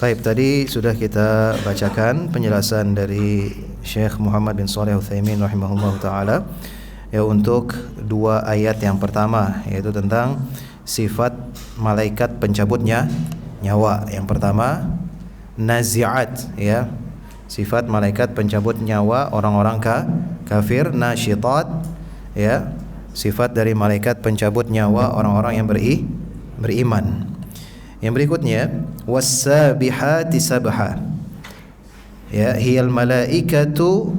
Baik, tadi sudah kita bacakan penjelasan dari Syekh Muhammad bin Shalih Al-Utsaimin rahimahullah taala ya untuk dua ayat yang pertama, yaitu tentang sifat malaikat pencabutnya nyawa. Yang pertama nazi'at, ya, sifat malaikat pencabut nyawa orang-orang kafir. Nasyitat, ya, sifat dari malaikat pencabut nyawa orang-orang yang beriman. Yang berikutnya was-sabihati sabha, ya, hiyal malaikatu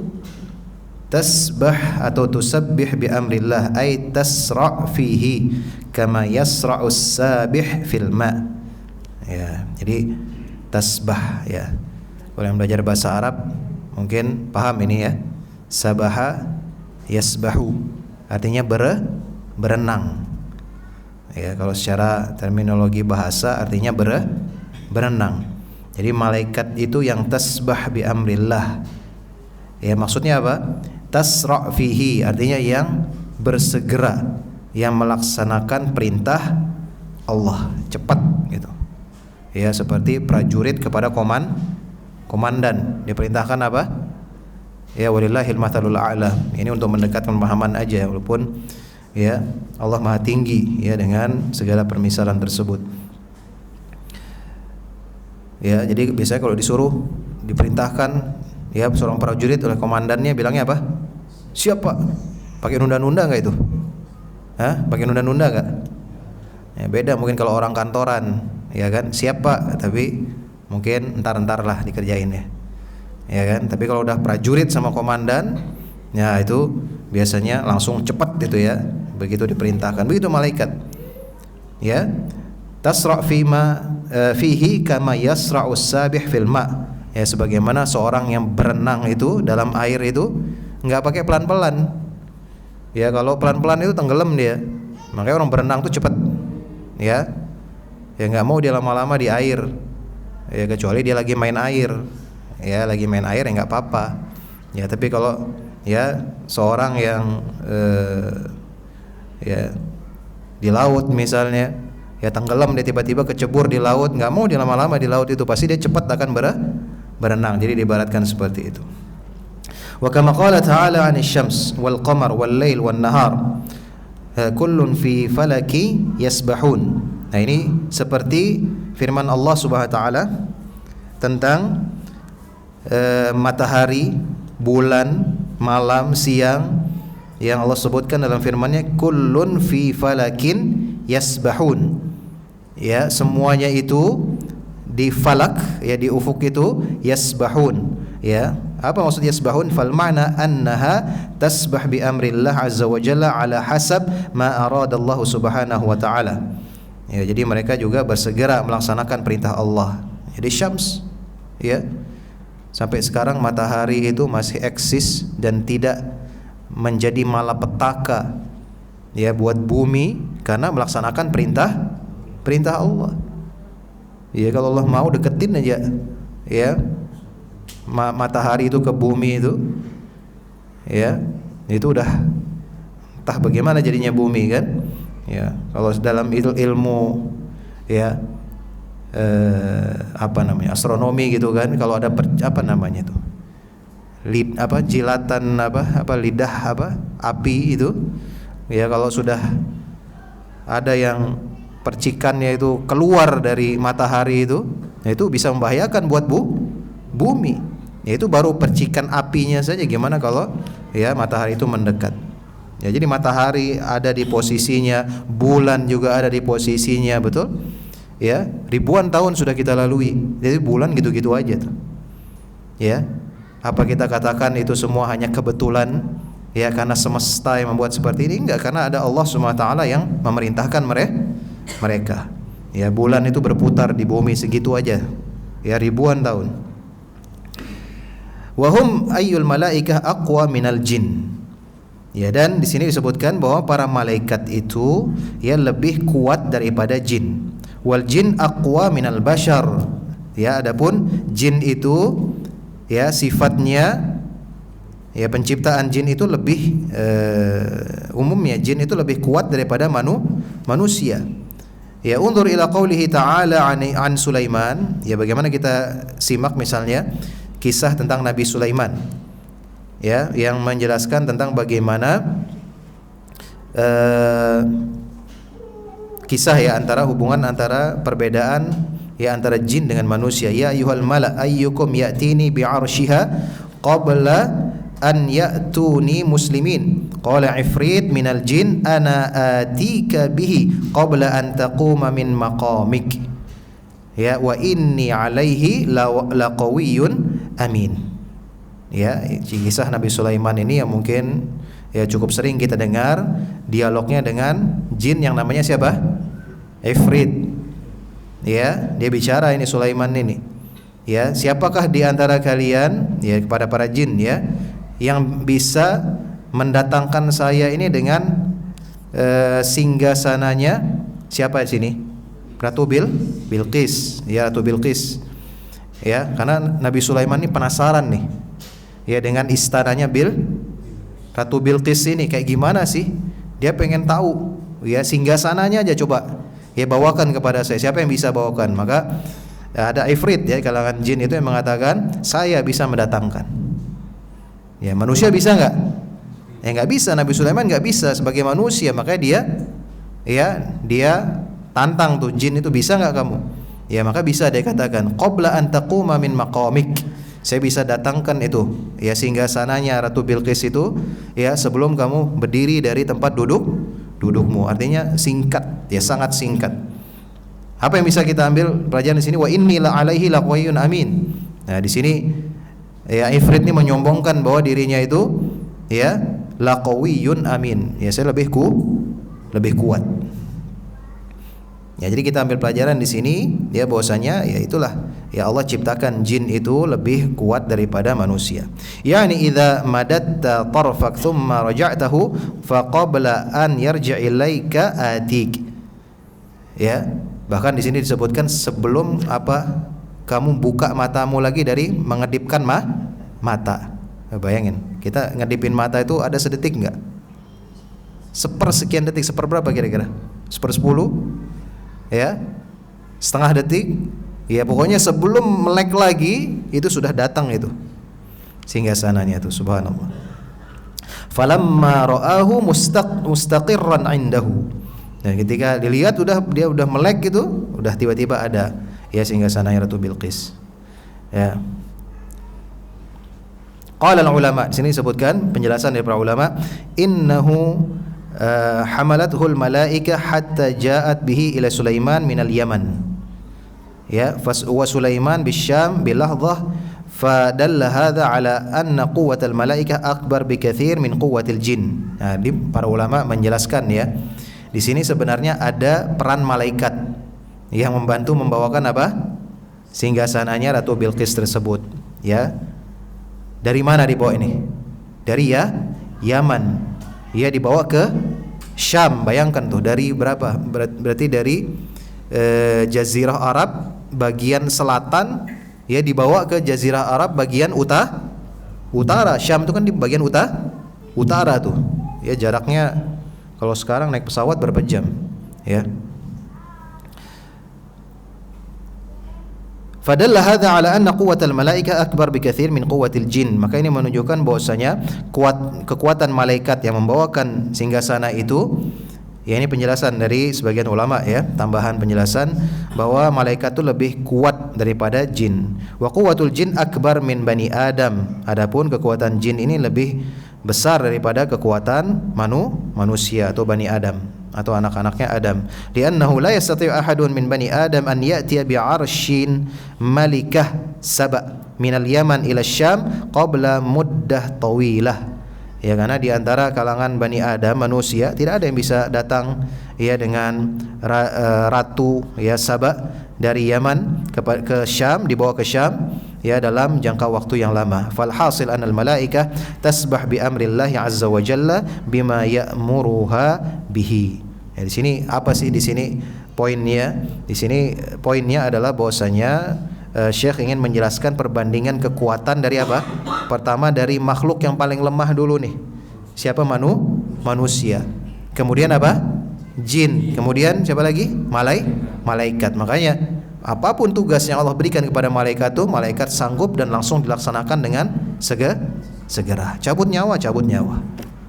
tasbah atau tusabbih bi amrillah ay tasra' fihi kama yasra'u as-sabih fil ma. Ya, jadi tasbah, ya. Kalau yang belajar bahasa Arab mungkin paham ini, ya. Sabaha yasbahu artinya berenang. Ya, kalau secara terminologi bahasa artinya berenang. Jadi malaikat itu yang tasbah bi amrillah. Ya, maksudnya apa? Tasra' fihi artinya yang bersegera, yang melaksanakan perintah Allah, cepat gitu. Ya, seperti prajurit kepada komandan diperintahkan apa? Ya, walillahil mathalul a'la. Ini untuk mendekatkan pemahaman aja, walaupun ya Allah Maha Tinggi, ya, dengan segala permisalan tersebut. Ya, jadi biasanya kalau disuruh diperintahkan, ya, seorang prajurit oleh komandannya bilangnya apa? Siapa? Pakai nunda-nunda enggak itu? Hah? Pakai nunda-nunda enggak? Ya, beda mungkin kalau orang kantoran, ya kan? Siapa? Tapi mungkin entar-entar lah dikerjain, ya. Ya kan? Tapi kalau udah prajurit sama komandan, ya itu biasanya langsung cepat gitu, ya. Begitu diperintahkan. Begitu malaikat, ya, tasra' fihi kama yasra'us sabih fil ma, ya, sebagaimana seorang yang berenang itu dalam air itu nggak pakai pelan-pelan, ya. Kalau pelan-pelan itu tenggelam dia. Makanya orang berenang tuh cepat, ya, ya, nggak mau dia lama-lama di air, ya, kecuali dia lagi main air, ya, lagi main air ya nggak apa-apa, ya. Tapi kalau, ya, seorang yang ya di laut misalnya, ya, tenggelam dia tiba-tiba kecebur di laut, nggak mau dia lama-lama di laut itu, pasti dia cepat akan berenang. Jadi diibaratkan seperti itu. Wa kama qala ta'ala 'anil syams wal qamar wal lail wan nahar kullun fi falaki yasbahun. Nah, ini seperti firman Allah Subhanahu wa taala tentang matahari, bulan, malam, siang, yang Allah sebutkan dalam firman-Nya kullun fi falakin yasbahun. Ya, semuanya itu di falak, ya, di ufuk itu yasbahun. Ya, apa maksud yasbahun? Fal ma'na annaha tasbah bi amrillah azza wa jalla ala hasab ma aradallahu subhanahu wa ta'ala. Ya, jadi mereka juga bersegera melaksanakan perintah Allah. Jadi syams, ya, sampai sekarang matahari itu masih eksis dan tidak menjadi malapetaka, ya, buat bumi karena melaksanakan perintah Allah. Ya, kalau Allah mau deketin aja, ya, matahari itu ke bumi itu, ya, itu udah entah bagaimana jadinya bumi, kan. Ya, kalau dalam ilmu, ya, apa namanya, astronomi gitu kan, kalau ada apa namanya itu, jilatan lidah api itu, ya, kalau sudah ada yang percikannya itu keluar dari matahari itu, ya, itu bisa membahayakan buat bumi. Ya, itu baru percikan apinya saja, gimana kalau, ya, matahari itu mendekat. Ya, jadi matahari ada di posisinya, bulan juga ada di posisinya, betul? Ya, ribuan tahun sudah kita lalui. Jadi bulan gitu-gitu aja tuh. Ya. Apa kita katakan itu semua hanya kebetulan, ya, karena semesta yang membuat seperti ini? Enggak, karena ada Allah Subhanahu wa taala yang memerintahkan mereka. Ya, bulan itu berputar di bumi segitu aja, ya, ribuan tahun. Wa hum ayyul malaikah aqwa minal jin. Ya, dan di sini disebutkan bahwa para malaikat itu, ya, lebih kuat daripada jin. Wal jin aqwa minal bashar. Ya, adapun jin itu, ya, sifatnya, ya, penciptaan jin itu umumnya jin itu lebih kuat daripada manusia. Ya, undur ila qaulihi ta'ala an Sulaiman. Ya, bagaimana kita simak misalnya kisah tentang Nabi Sulaiman. Ya, yang menjelaskan tentang bagaimana kisah ya antara hubungan antara perbedaan ya antara jin dengan manusia. Ya ayyuhal mala ayyukum ya'tini bi'arsyiha qabla an ya'tuni muslimin. Qala ifrit minal jin ana atika bihi qabla an taquma min maqamik. Ya wa inni alaihi laqawiyyun amin. Ya, kisah Nabi Sulaiman ini yang mungkin ya cukup sering kita dengar dialognya dengan jin yang namanya siapa? Ifrit. Ya, dia bicara ini Sulaiman ini. Ya, siapakah di antara kalian ya kepada para jin ya yang bisa mendatangkan saya ini dengan singgasananya siapa di sini? Ratu Bilqis, ya Ratu Bilqis. Ya, karena Nabi Sulaiman ini penasaran nih. Ya dengan istananya Ratu Bilqis ini kayak gimana sih? Dia pengen tahu. Ya singgasananya aja coba. Ya bawakan kepada saya. Siapa yang bisa bawakan? Maka ada ifrit ya kalangan jin itu yang mengatakan saya bisa mendatangkan. Ya manusia bisa nggak? Ya nggak bisa. Nabi Sulaiman nggak bisa sebagai manusia. Makanya dia tantang tuh jin itu, bisa nggak kamu? Ya maka bisa dia katakan qabla an taquma min maqamik. Saya bisa datangkan itu ya singgasananya Ratu Bilqis itu ya sebelum kamu berdiri dari tempat dudukmu. Artinya singkat ya, sangat singkat. Apa yang bisa kita ambil pelajaran di sini? Wa inni la alaihi laqawiyyun amin. Nah di sini ya ifrit ini menyombongkan bahwa dirinya itu ya laqawiyyun amin. Ya saya lebih kuat. Ya jadi kita ambil pelajaran di sini ya bahwasanya ya itulah ya Allah ciptakan jin itu lebih kuat daripada manusia. Yani idza madatta tarfak thumma raja'tahu fa qabla an yarji' ilaika atik. Ya, bahkan di sini disebutkan sebelum apa kamu buka matamu lagi dari mengedipkan mata. Bayangin, kita ngedipin mata itu ada sedetik enggak? Sepersekian detik, seperberapa kira-kira? 1/10? Ya, setengah detik. Ya pokoknya sebelum melek lagi itu sudah datang itu singgasananya itu, subhanallah. Falamma ra'ahu mustaqirran indahu. Dan ketika dilihat dia udah melek gitu, udah tiba-tiba ada ya singgasananya Ratu Bilqis. Ya. Qala ulama, di sini disebutkan penjelasan dari para ulama, innahu hamalathul malaika hatta ja'at bihi ila Sulaiman minal Yaman. Ya, wa Sulaiman bisyam bilahdhah fadalla hadza ala anna quwwatal malaika akbar bikatsir min quwwatil jin. Nah, di para ulama menjelaskan ya. Di sini sebenarnya ada peran malaikat yang membantu membawakan apa? Singgasananya Ratu Bilqis tersebut, ya. Dari mana dibawa ini? Dari Yaman. Ia dibawa ke Syam. Bayangkan tuh dari berapa? Berarti dari Jazirah Arab bagian selatan, ya dibawa ke Jazirah Arab bagian utara. Syam itu kan di bagian utara tuh. Ya jaraknya kalau sekarang naik pesawat berapa jam? Ya. Fadalla hadza ala anna quwwatal malaika akbar bikatsir min quwwatil jin. Maka ini menunjukkan bahwasanya kekuatan malaikat yang membawakan singgasana itu, ya ini penjelasan dari sebagian ulama ya, tambahan penjelasan bahwa malaikat itu lebih kuat daripada jin. Wa quwwatul jin akbar min bani Adam. Adapun kekuatan jin ini lebih besar daripada kekuatan manusia atau bani Adam atau anak-anaknya Adam. Li'annahu la yastati'u ahadun min bani Adam an ya'tiya bi'arsyin malikah saba' minal Yaman ila Syam qabla muddah tawilah. Ya karena di antara kalangan Bani Adam manusia tidak ada yang bisa datang ya dengan ratu ya Saba dari Yaman ke Syam, dibawa ke Syam ya dalam jangka waktu yang lama. Fal hasil anal malaika tasbah bi amrillah azza wa jalla bima ya'muruha bihi. Ya, di sini apa sih di sini poinnya? Di sini poinnya adalah bahwasanya Syekh ingin menjelaskan perbandingan kekuatan dari apa? Pertama dari makhluk yang paling lemah dulu nih. Siapa manusia. Kemudian apa? jin. Kemudian siapa lagi? Malaikat. Makanya apapun tugas yang Allah berikan kepada malaikat itu, malaikat sanggup dan langsung dilaksanakan dengan segera. Cabut nyawa.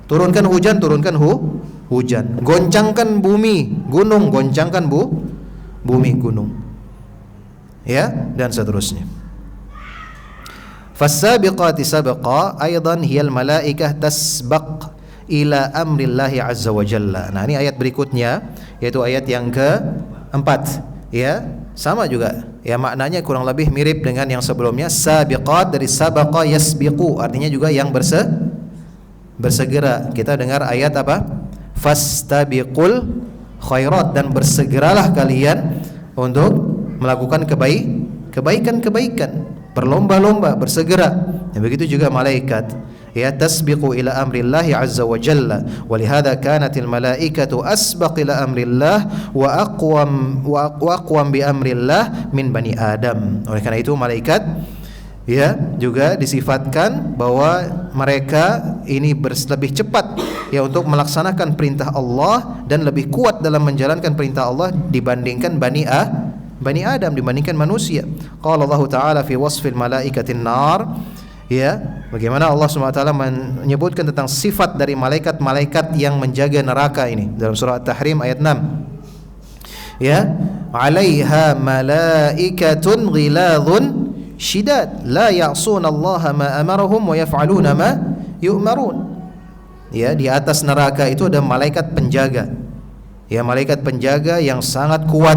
Turunkan hujan, hujan. Goncangkan bumi, gunung, goncangkan bumi, gunung. Ya, dan seterusnya. Fas-sabiqati sabqa aidan hiyal malaikah tasbaq ila amrillahi azza wa jalla. Nah, ini ayat berikutnya yaitu ayat yang keempat, ya. Sama juga, ya, maknanya kurang lebih mirip dengan yang sebelumnya. Sabiqat dari sabaqa yasbiqu, artinya juga yang bersegera. Kita dengar ayat apa? Fastabiqul khairat, dan bersegeralah kalian untuk melakukan kebaikan, berlomba-lomba, bersegera. Dan begitu juga malaikat, ya, tasbiqu ila amrillahi azza wa jalla. Walihada kanatil malaikatu asbaq ila amrillah wa aqwam bi amrillah min bani Adam. Oleh karena itu malaikat, ya, juga disifatkan bahwa mereka ini lebih cepat, ya, untuk melaksanakan perintah Allah dan lebih kuat dalam menjalankan perintah Allah dibandingkan Bani Adam, dibandingkan manusia. Qala Allah Ta'ala fi wasfil malaikatin nar, ya, bagaimana Allah SWT menyebutkan tentang sifat dari malaikat-malaikat yang menjaga neraka ini dalam surah At-Tahrim ayat 6. Ya, 'alaiha malaikatun ghiladhun syidad la ya'sunallaha ma amarahum wa yaf'aluna ma yu'marun. Ya, di atas neraka itu ada malaikat penjaga. Ya, malaikat penjaga yang sangat kuat.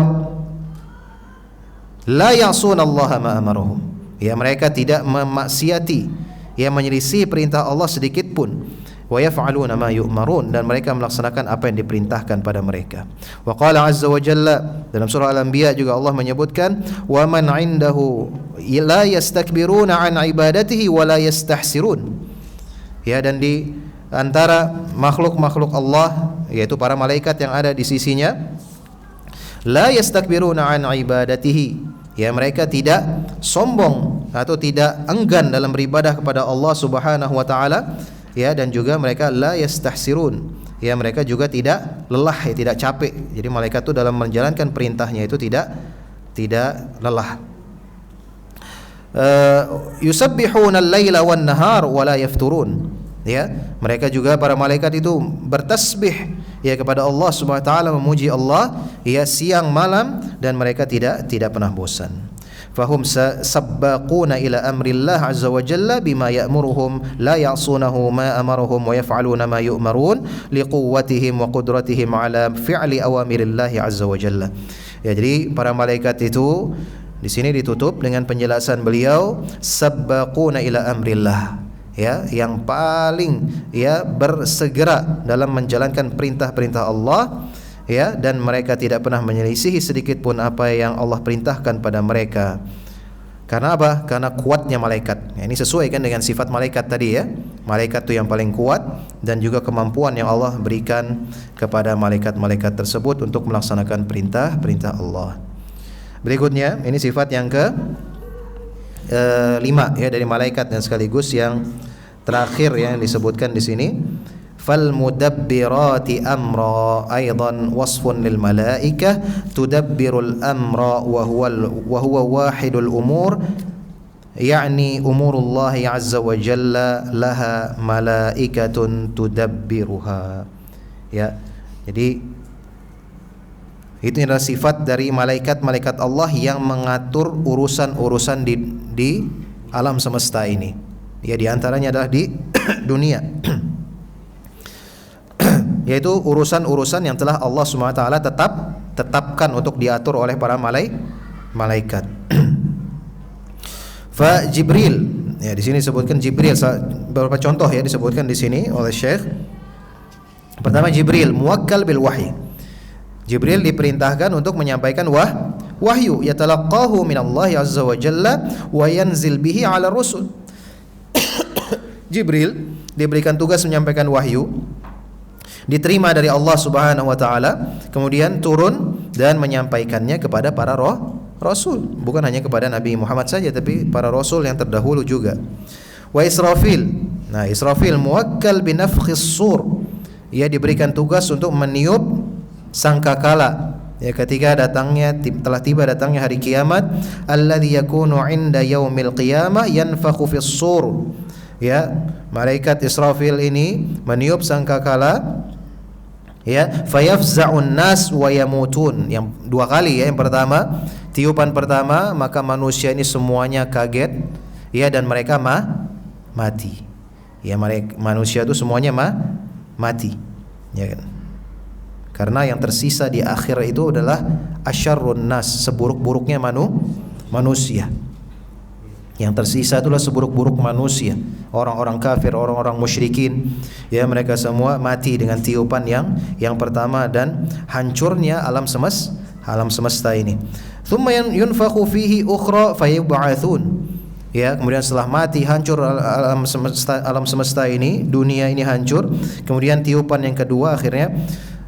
La ya'sunallaha ma amarahum. Ya, mereka tidak memaksiati, ya, menyelisih perintah Allah sedikit pun. Wa yaf'aluna ma yu'marun, dan mereka melaksanakan apa yang diperintahkan pada mereka. Wa qala azza wa jalla dalam surah Al-Anbiya juga Allah menyebutkan wa man 'indahu la yastakbiruna 'an ibadatihi wa la yastahsirun. Ya, dan di antara makhluk-makhluk Allah, yaitu para malaikat yang ada di sisinya, la yastakbiruna 'an ibadatihi, ya, mereka tidak sombong atau tidak enggan dalam beribadah kepada Allah Subhanahu wa taala, ya, dan juga mereka la yastahsirun, ya, mereka juga tidak lelah, ya, tidak capek. Jadi malaikat itu dalam menjalankan perintahnya itu tidak lelah. Yusabbihuna al-laila wan nahar wa la yafturun. Ya, mereka juga para malaikat itu bertasbih, ya, kepada Allah Subhanahu wa taala, memuji Allah, ya, siang malam, dan mereka tidak pernah bosan. Fahum sabbaquna ila amrillah azza wa jalla bima ya'muruhum la ya'sunahu ma amaruhum wa yaf'aluna ma yu'marun liquwwatihim wa qudratihim ala fi'li awamirillah azza wa jalla. Ya, jadi para malaikat itu di sini ditutup dengan penjelasan beliau sabbaquna ila amrillah, ya, yang paling, ya, bersegera dalam menjalankan perintah-perintah Allah, ya, dan mereka tidak pernah menyelisihi sedikit pun apa yang Allah perintahkan pada mereka. Karena apa? Karena kuatnya malaikat. Ya, ini sesuai kan dengan sifat malaikat tadi, ya. Malaikat itu yang paling kuat, dan juga kemampuan yang Allah berikan kepada malaikat-malaikat tersebut untuk melaksanakan perintah-perintah Allah. Berikutnya, ini sifat yang ke 5, ya, dari malaikat, dan sekaligus yang terakhir yang disebutkan di sini. Fal mudabbirati amra aidan wasfun lil malaikah tudabbirul amra wa huwa wahidul umur, yakni umurullah azza wa jalla laha malaikatun tudabbiruha. Ya, jadi itu adalah sifat dari malaikat-malaikat Allah yang mengatur urusan-urusan di alam semesta ini. Ya, di antaranya adalah di dunia. Yaitu urusan-urusan yang telah Allah Subhanahu wa taala tetapkan untuk diatur oleh para malaikat. Fa Jibril, ya, di sini disebutkan Jibril, beberapa contoh, ya, disebutkan di sini oleh Syekh. Pertama, Jibril muwakkal bil wahyi. Jibril diperintahkan untuk menyampaikan wahyu, yatalaqahu minallahi azza wa jalla wa yanzil bihi ala rusul. Jibril diberikan tugas menyampaikan wahyu, diterima dari Allah Subhanahu wa taala, kemudian turun dan menyampaikannya kepada para rasul, bukan hanya kepada Nabi Muhammad saja, tapi para rasul yang terdahulu juga. Wa Israfil. Nah, Israfil muwakkal binafkhis sur. Ia diberikan tugas untuk meniup sangkakala, ya, ketika telah tiba datangnya hari kiamat, alladzi yakunu 'inda yaumil qiyamah yanfakhu fis sur. Ya, malaikat Israfil ini meniup sangkakala, ya, fayafza'un nas wa yamutun. Yang dua kali, ya. Yang pertama, tiupan pertama, maka manusia ini semuanya kaget, ya, dan mereka mati. Ya, manusia itu semuanya mati, ya kan? Karena yang tersisa di akhir itu adalah asyarrun nas, seburuk-buruknya manusia. Yang tersisa itulah seburuk-buruk manusia, orang-orang kafir, orang-orang musyrikin, ya, mereka semua mati dengan tiupan yang pertama dan hancurnya alam semesta ini. Tsumma yunfakhu fihi ukhra fayub'atsun. Ya, kemudian setelah mati, hancur alam semesta ini, dunia ini hancur, kemudian tiupan yang kedua, akhirnya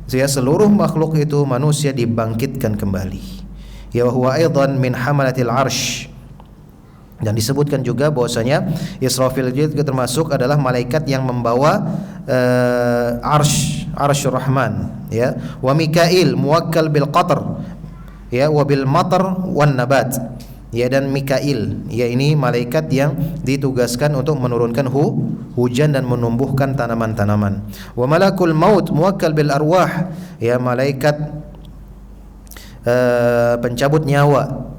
ya, seluruh makhluk itu, manusia, dibangkitkan kembali. Ya, wa huwa aidan min hamalatil arsy. Dan disebutkan juga bahwasanya Israfil juga termasuk adalah malaikat yang membawa arsyur rahman, ya. Wa Mikail muwakkal bil qatr, ya, wa bil matar wan nabat. Ya, dan Mikail, ya, ini malaikat yang ditugaskan untuk menurunkan hujan dan menumbuhkan tanaman-tanaman. Wa malakul maut muwakkal bil arwah, ya, malaikat pencabut nyawa.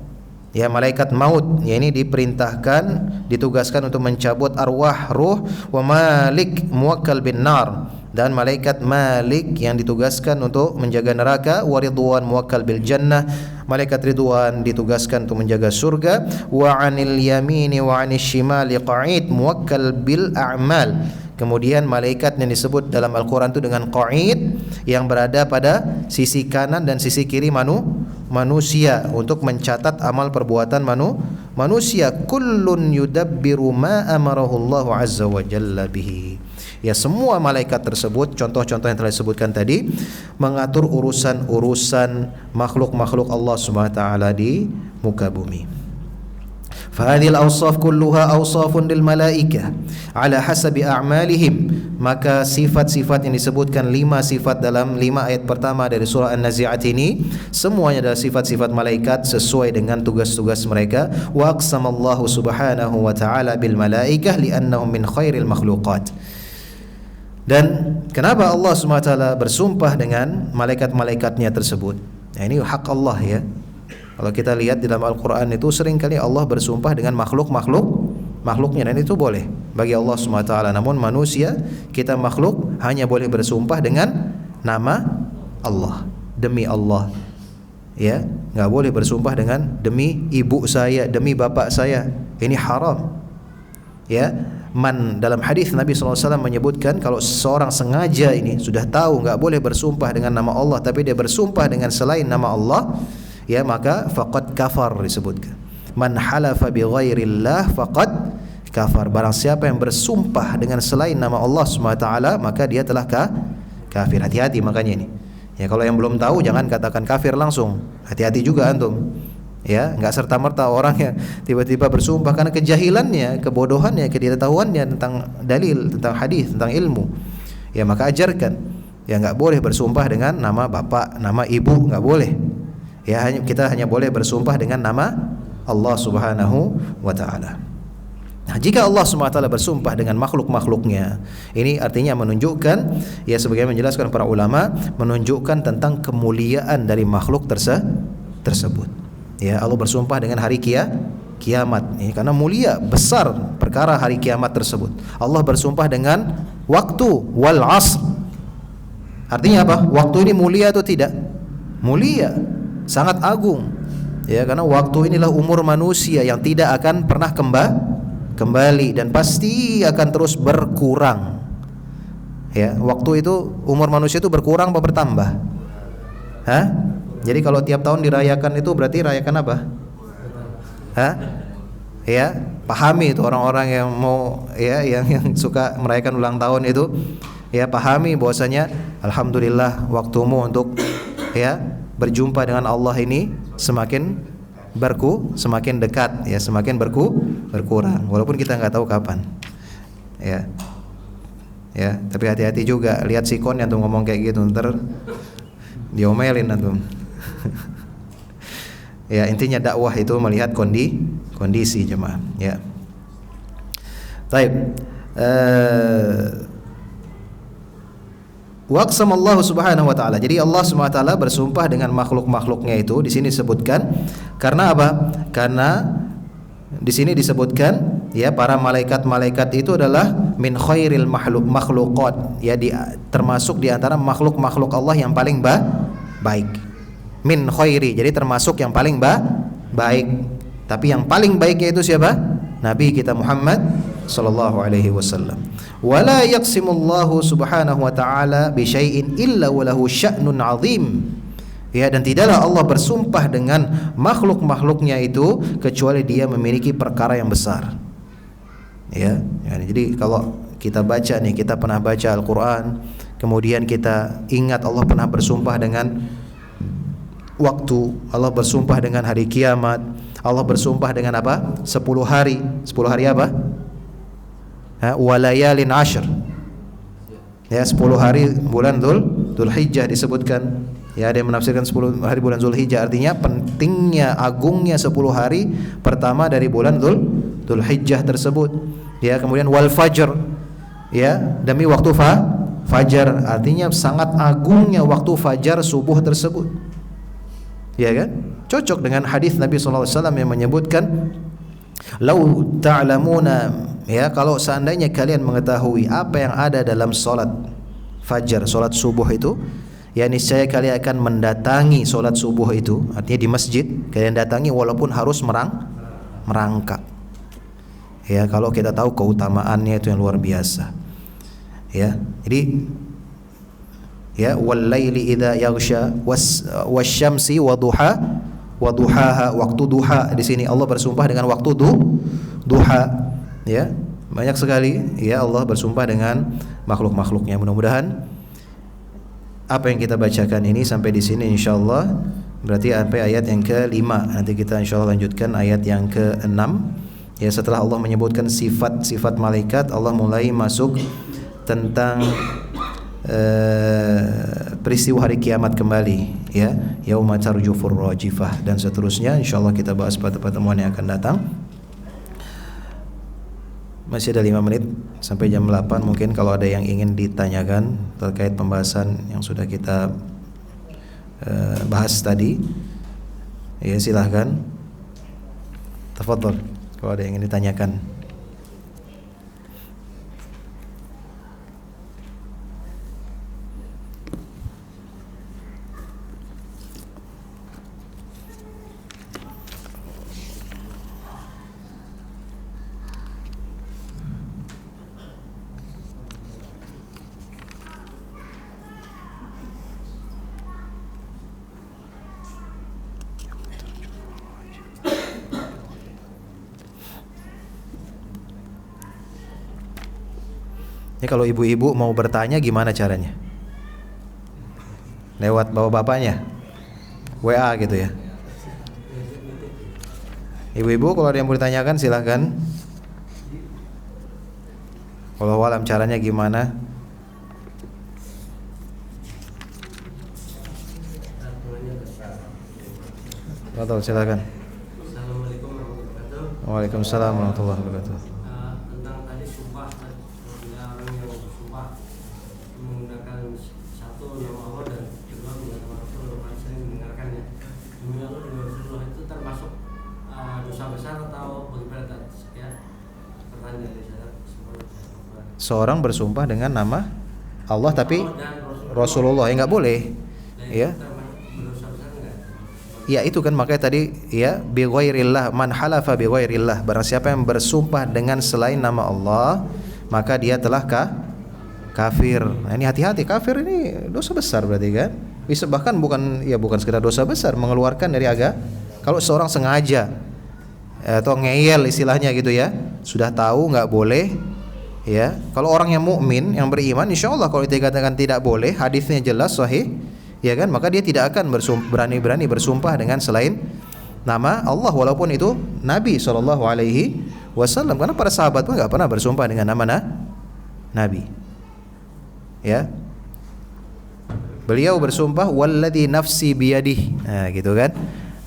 Ya, malaikat maut, ya, ini diperintahkan, ditugaskan untuk mencabut arwah, ruh. Wa malik muwakkal bin nar, dan malaikat Malik yang ditugaskan untuk menjaga neraka. Wa ridwan muwakkal bil jannah, malaikat Ridwan ditugaskan untuk menjaga surga. Wa anil yamini wa anil shimali qa'id muwakkal bil a'mal. Kemudian malaikat yang disebut dalam Al-Quran itu dengan qa'id, yang berada pada sisi kanan dan sisi kiri manusia untuk mencatat amal perbuatan manusia. Kullun yudabbiru ma amarahu Allah azza wa jalla bihi. Ya, semua malaikat tersebut, contoh-contoh yang telah disebutkan tadi, mengatur urusan-urusan makhluk-makhluk Allah Subhanahu wa taala di muka bumi. Fahadhil awsaf kulluha awsafun lil malaikah ala hasabi a'malihim. Maka sifat-sifat yang disebutkan, 5 sifat dalam 5 ayat pertama dari surah An-Nazi'at ini, semuanya adalah sifat-sifat malaikat sesuai dengan tugas-tugas mereka. Wa aqsamallahu subhanahu wa ta'ala bil malaikah li'annahum min khairil makhluqat. Dan kenapa Allah SWT bersumpah dengan malaikat-malaikatnya tersebut? Nah, ini hak Allah, ya. Kalau kita lihat di dalam Al-Quran itu seringkali Allah bersumpah dengan makhluknya, dan itu boleh bagi Allah SWT. Namun manusia, kita makhluk, hanya boleh bersumpah dengan nama Allah, demi Allah, ya. Nggak boleh bersumpah dengan demi ibu saya, demi bapak saya. Ini haram, ya. Dalam hadis Nabi SAW menyebutkan, kalau seseorang sengaja ini sudah tahu nggak boleh bersumpah dengan nama Allah, tapi dia bersumpah dengan selain nama Allah, ya, maka faqad kafar, disebutkan. Man halafa bi ghairillah faqad kafar. Barang siapa yang bersumpah dengan selain nama Allah SWT, maka dia telah kafir. Hati-hati makanya ini. Ya, kalau yang belum tahu jangan katakan kafir langsung. Hati-hati juga antum. Ya, enggak serta-merta orang yang tiba-tiba bersumpah karena kejahilannya, kebodohannya, ketidaktahuannya tentang dalil, tentang hadis, tentang ilmu. Ya, maka ajarkan. Ya, enggak boleh bersumpah dengan nama bapak, nama ibu, enggak boleh. Ya, kita hanya boleh bersumpah dengan nama Allah Subhanahu wa taala. Nah, jika Allah Subhanahu wa taala bersumpah dengan makhluk-makhluknya, ini artinya menunjukkan, ya, sebagaimana menjelaskan para ulama, menunjukkan tentang kemuliaan dari makhluk tersebut. Ya, Allah bersumpah dengan hari kiamat, ya, karena mulia besar perkara hari kiamat tersebut. Allah bersumpah dengan waktu, wal asr. Artinya apa? Waktu ini mulia atau tidak? Mulia, sangat agung, ya, karena waktu inilah umur manusia yang tidak akan pernah kembali dan pasti akan terus berkurang. Ya, waktu itu, umur manusia itu berkurang apa bertambah? Hah? Jadi kalau tiap tahun dirayakan itu berarti rayakan apa? Hah? Ya, pahami itu orang-orang yang mau, ya, yang suka merayakan ulang tahun itu, ya, pahami bahwasanya alhamdulillah waktumu untuk, ya, berjumpa dengan Allah ini semakin dekat, ya, semakin berkurang, walaupun kita nggak tahu kapan, ya. Ya, tapi hati-hati juga, lihat sikon yang tuh ngomong kayak gitu, ntar Diomelin antum. Ya, intinya dakwah itu melihat kondisi jemaah, ya. Baik. Waqsamallahu subhanahu wa ta'ala. Jadi Allah subhanahu wa ta'ala bersumpah dengan makhluk-makhluknya itu. Di sini disebutkan karena apa? Karena di sini disebutkan ya para malaikat-malaikat itu adalah min khairil makhluqat, ya termasuk di antara makhluk-makhluk Allah yang paling baik. Min khairi, jadi termasuk yang paling baik. Tapi yang paling baiknya itu siapa? Nabi kita Muhammad sallallahu alaihi wasallam. Wala yaqsimullahu subhanahu wa ta'ala bi syai'in illa walahu sya'nun 'azim. Ya, dan tidaklah Allah bersumpah dengan makhluk-makhluknya itu kecuali dia memiliki perkara yang besar. Ya, jadi kalau kita baca nih, kita pernah baca Al-Qur'an, kemudian kita ingat Allah pernah bersumpah dengan waktu, Allah bersumpah dengan hari kiamat, Allah bersumpah dengan apa? 10 hari. 10 hari apa? Walayalin ashr. Ya, 10 hari bulan Dzulhijjah disebutkan. Ya, ada yang menafsirkan 10 hari bulan Dzulhijjah, artinya pentingnya, agungnya 10 hari pertama dari bulan Dzulhijjah tersebut. Ya, kemudian wal fajr. Ya, demi waktu fajar, artinya sangat agungnya waktu fajar subuh tersebut. Ya kan? Cocok dengan hadis Nabi sallallahu alaihi wasallam yang menyebutkan lau ta'lamuna, ya, kalau seandainya kalian mengetahui apa yang ada dalam salat fajar, salat subuh itu, ya niscaya kalian akan mendatangi salat subuh itu, artinya di masjid kalian datangi walaupun harus merangkak. Ya, kalau kita tahu keutamaannya itu yang luar biasa. Ya, jadi ya wal laili idza yaghsha wasyamsi waduhaha, waktu duha. Di sini Allah bersumpah dengan waktu duha. Ya, banyak sekali ya Allah bersumpah dengan makhluk-makhluknya. Mudah-mudahan apa yang kita bacakan ini sampai di sini insyaallah berarti sampai ayat yang ke-5. Nanti kita insyaallah lanjutkan ayat yang ke-6. Ya, setelah Allah menyebutkan sifat-sifat malaikat, Allah mulai masuk tentang peristiwa hari kiamat kembali, ya, yauma tarjufur rajifah dan seterusnya. Insyaallah kita bahas pada pertemuan yang akan datang. Masih ada 5 menit sampai jam 8. Mungkin kalau ada yang ingin ditanyakan terkait pembahasan yang sudah kita bahas tadi, ya silahkan. Tafadhol kalau ada yang ingin ditanyakan. Ini kalau ibu-ibu mau bertanya gimana caranya? Lewat bapak-bapaknya? WA gitu ya? Ibu-ibu kalau ada yang mau ditanyakan silahkan. Wallahu alam caranya gimana? Betul, silakan. Assalamualaikum warahmatullahi wabarakatuh. Waalaikumsalam warahmatullahi wabarakatuh. Tentang tadi sumpah, apabila orang yang bersumpah menggunakan satu nama Allah dan kedua menggunakan Rasulullah, saya mendengarkannya. Demi Allah dan Rasulullah itu termasuk dosa besar atau bagaimana? Ya, pertanyaan dari saya. Seorang bersumpah dengan nama Allah tapi Rasulullah, ya nggak boleh, ya. Ya itu kan makanya tadi ya bi ghairillah, man halafa bi ghairillah, barang siapa yang bersumpah dengan selain nama Allah maka dia telah kafir. Nah, ini hati-hati, kafir ini dosa besar berarti kan. Bisa bahkan bukan sekedar dosa besar, mengeluarkan dari agama. Kalau seorang sengaja atau ngeyel istilahnya gitu ya, sudah tahu nggak boleh, ya. Kalau orang yang mukmin, yang beriman, insyaallah kalau dikatakan tidak boleh, hadisnya jelas sahih, ya kan, maka dia tidak akan berani-berani bersumpah dengan selain nama Allah walaupun itu Nabi sallallahu alaihi wasallam, karena para sahabat pun enggak pernah bersumpah dengan nama Nabi. Ya. Beliau bersumpah walladzi nafsi biyadih. Nah, gitu kan.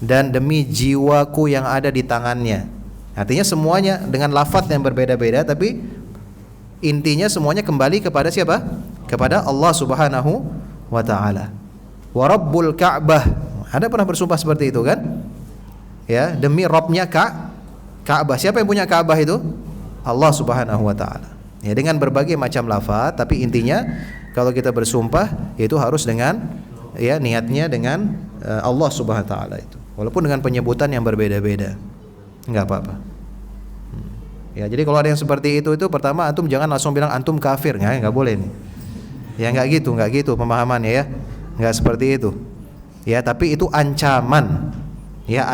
Dan demi jiwaku yang ada di tangannya. Artinya semuanya dengan lafaz yang berbeda-beda, tapi intinya semuanya kembali kepada siapa? Kepada Allah Subhanahu wa taala. Wa rabbul Ka'bah. Ada pernah bersumpah seperti itu kan? Ya, demi Rabbnya Ka'bah. Siapa yang punya Ka'bah itu? Allah Subhanahu wa taala. Ya, dengan berbagai macam lafaz, tapi intinya kalau kita bersumpah itu harus dengan ya niatnya dengan Allah Subhanahu wa taala itu. Walaupun dengan penyebutan yang berbeda-beda. Enggak apa-apa. Ya, jadi kalau ada yang seperti itu pertama antum jangan langsung bilang antum kafir, enggak boleh nih. Ya enggak gitu pemahamannya ya. Enggak seperti itu. Ya, tapi itu ancaman. Ya,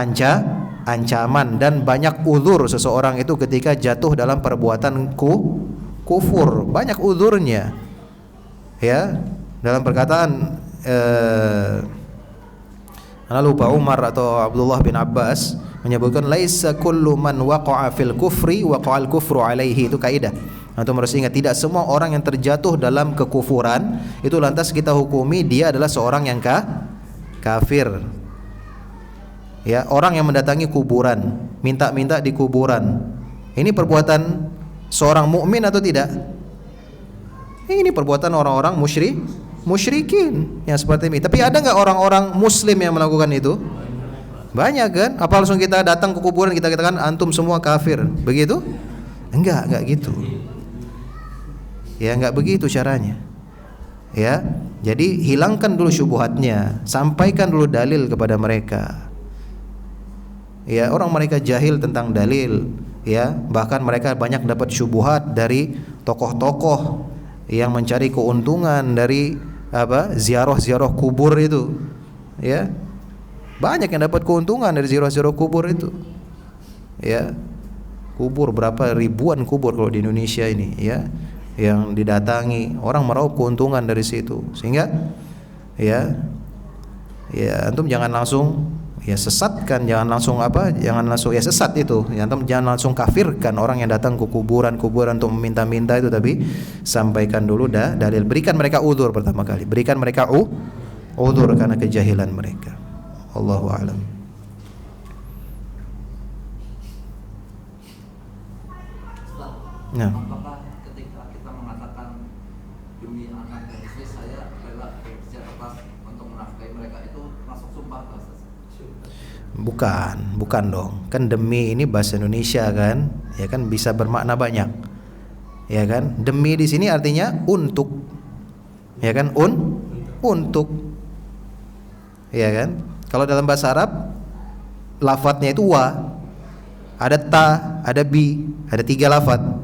ancaman dan banyak uzur seseorang itu ketika jatuh dalam perbuatan kufur. Banyak uzurnya. Ya, dalam perkataan ana lupa Umar atau Abdullah bin Abbas menyebutkan laisa kullu man waqa'a fil kufri waqa'al kufru alaihi. Itu kaidah. Antum harus ingat, tidak semua orang yang terjatuh dalam kekufuran itu lantas kita hukumi dia adalah seorang yang kafir. Ya, orang yang mendatangi kuburan, minta-minta di kuburan. Ini perbuatan seorang mukmin atau tidak? Ini perbuatan orang-orang musyrikin yang seperti ini. Tapi ada enggak orang-orang muslim yang melakukan itu? Banyak kan? Apa langsung kita datang ke kuburan kita katakan antum semua kafir? Begitu? Enggak gitu. Ya, enggak begitu caranya. Ya. Jadi hilangkan dulu syubhatnya, sampaikan dulu dalil kepada mereka. Ya, orang mereka jahil tentang dalil, ya, bahkan mereka banyak dapat syubhat dari tokoh-tokoh yang mencari keuntungan dari ziarah-ziarah kubur itu. Ya. Banyak yang dapat keuntungan dari ziarah-ziarah kubur itu. Ya. Kubur berapa ribuan kubur kalau di Indonesia ini, ya, yang didatangi, orang meraup keuntungan dari situ. Sehingga ya antum jangan langsung sesatkan, jangan langsung ya sesat itu. Ya, antum jangan langsung kafirkan orang yang datang ke kuburan untuk meminta-minta itu, tapi sampaikan dulu dalil, berikan mereka uzur pertama kali. Berikan mereka uzur karena kejahilan mereka. Allahu a'lam. Nah, apakah ketika kita mengatakan demi anak dan istri saya rela bekerja keras untuk menafkahi mereka, itu masuk sumpah atau bukan dong. Kan demi ini bahasa Indonesia kan, ya kan bisa bermakna banyak. Ya kan? Demi di sini artinya untuk. Ya kan? Untuk. Ya kan? Kalau dalam bahasa Arab lafadznya itu wa, ada ta, ada bi, ada 3 lafadz.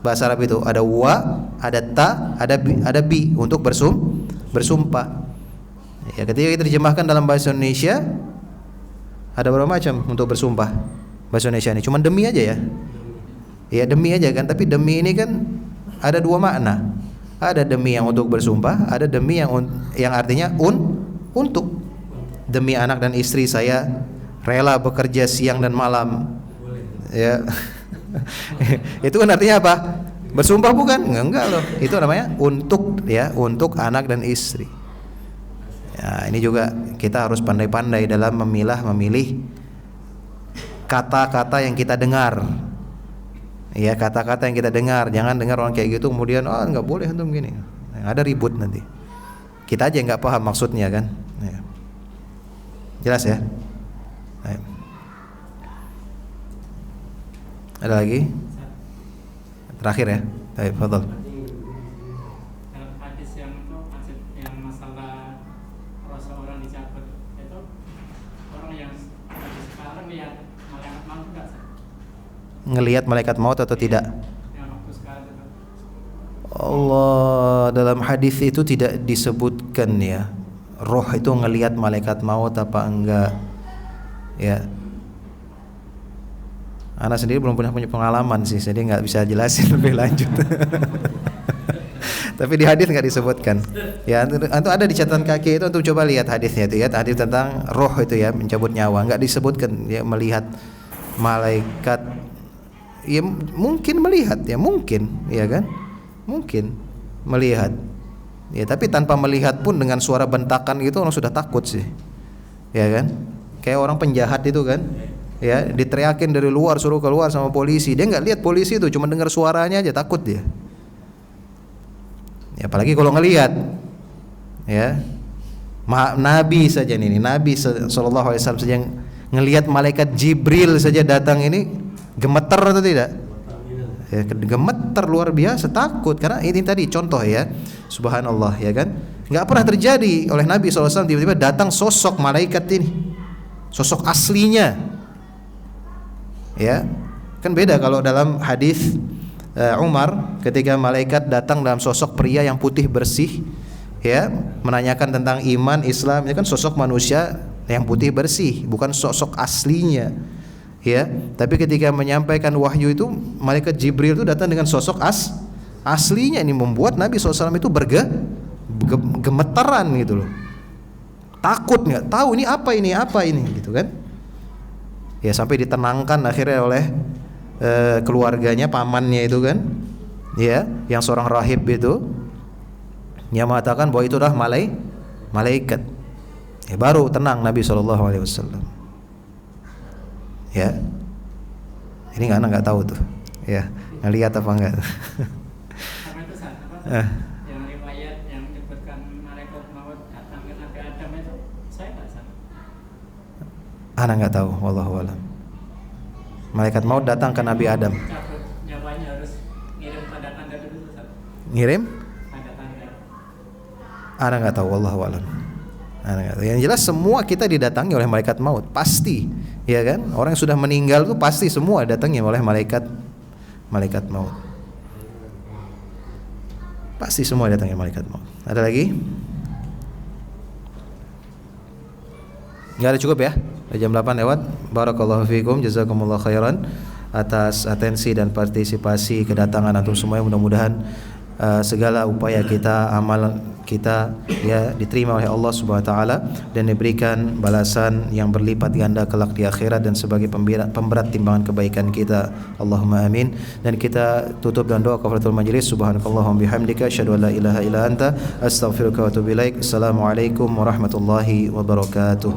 Bahasa Arab itu ada wa, ada ta, ada bi untuk bersumpah. Ya, ketika kita terjemahkan dalam bahasa Indonesia ada berapa macam untuk bersumpah bahasa Indonesia ini? Cuman demi aja ya. Ya, demi aja kan, tapi demi ini kan ada 2 makna. Ada demi yang untuk bersumpah, ada demi yang artinya untuk. Demi anak dan istri saya rela bekerja siang dan malam. Ya. Itu kan artinya apa? Bersumpah bukan? Enggak loh. Itu namanya untuk, ya, untuk anak dan istri. Ya, ini juga kita harus pandai-pandai dalam memilih kata-kata yang kita dengar. Ya, kata-kata yang kita dengar. Jangan dengar orang kayak gitu kemudian enggak boleh antum gini. Ada ribut nanti. Kita aja enggak paham maksudnya kan. Ya. Jelas ya? Baik. Ada lagi? Terakhir ya? Baik, fadhal. Dalam hadis yang masalah kalau seorang dicabut itu orang yang sekarang lihat malaikat maut enggak sih? Ngelihat malaikat maut atau tidak? Yang waktu sekarang itu. Allah, dalam hadis itu tidak disebutkan ya. Roh itu ngelihat malaikat maut apa enggak? Ya. Anak sendiri belum punya pengalaman sih, jadi nggak bisa jelasin lebih lanjut. Tapi di hadis nggak disebutkan. Ya, antum ada di catatan kaki itu, antum coba lihat hadisnya itu ya, hadis tentang roh itu ya, mencabut nyawa, nggak disebutkan ya melihat malaikat. Ya mungkin melihat ya, mungkin, ya kan? Mungkin melihat. Ya, tapi tanpa melihat pun dengan suara bentakan gitu orang sudah takut sih. Ya kan? Kayak orang penjahat itu kan. Ya, diteriakin dari luar suruh keluar sama polisi. Dia nggak lihat polisi itu, cuma dengar suaranya aja takut dia. Ya, apalagi kalau ngelihat. Ya. Nabi saja nih, Nabi sallallahu alaihi wasallam saja yang ngelihat malaikat Jibril saja datang ini gemeter atau tidak? Ya, gemeter luar biasa, takut karena ini tadi contoh ya, subhanallah ya kan, nggak pernah terjadi oleh Nabi SAW tiba-tiba datang sosok malaikat ini, sosok aslinya, ya kan beda kalau dalam hadis Umar ketika malaikat datang dalam sosok pria yang putih bersih, ya menanyakan tentang iman Islam, ini kan sosok manusia yang putih bersih, bukan sosok aslinya. Ya, tapi ketika menyampaikan wahyu itu malaikat Jibril itu datang dengan sosok aslinya, ini membuat Nabi SAW itu gemeteran gitu loh, takut nggak tahu ini apa ini gitu kan. Ya sampai ditenangkan akhirnya oleh keluarganya, pamannya itu kan, ya yang seorang rahib itu yang mengatakan bahwa itu adalah malaikat. Ya baru tenang Nabi SAW. Ya, ini anak nggak tahu tuh, ya ngelihat apa enggak? Apa itu apa? Yang riwayat yang menyebutkan malaikat maut datang ke Nabi Adam itu saya nggak tahu. Anak nggak tahu, wallahu a'lam. Malaikat maut datang ke Nabi Adam. Cabut nyawanya harus ngirim tanda-tanda dulu, Ustaz. Ngirim? Tanda-tanda. Anak nggak tahu, wallahu a'lam. Yang jelas semua kita didatangi oleh malaikat maut, pasti, ya kan? Orang yang sudah meninggal itu pasti semua datangi oleh malaikat maut. Pasti semua datangi malaikat maut. Ada lagi? Enggak ada, cukup ya? Jam 8 lewat. Barakallahu fikum, jazakumullah khairan atas atensi dan partisipasi kedatangan antum semua. Mudah-mudahan segala upaya kita, amal kita ya diterima oleh Allah Subhanahu wa taala dan diberikan balasan yang berlipat ganda kelak di akhirat dan sebagai pemberat timbangan kebaikan kita. Allahumma amin. Dan kita tutup dengan doa kafaratul majlis. Subhanakallahumma bihamdika asyhadu an la ilaha illa anta astaghfiruka wa atubu ilaik. Assalamualaikum warahmatullahi wabarakatuh.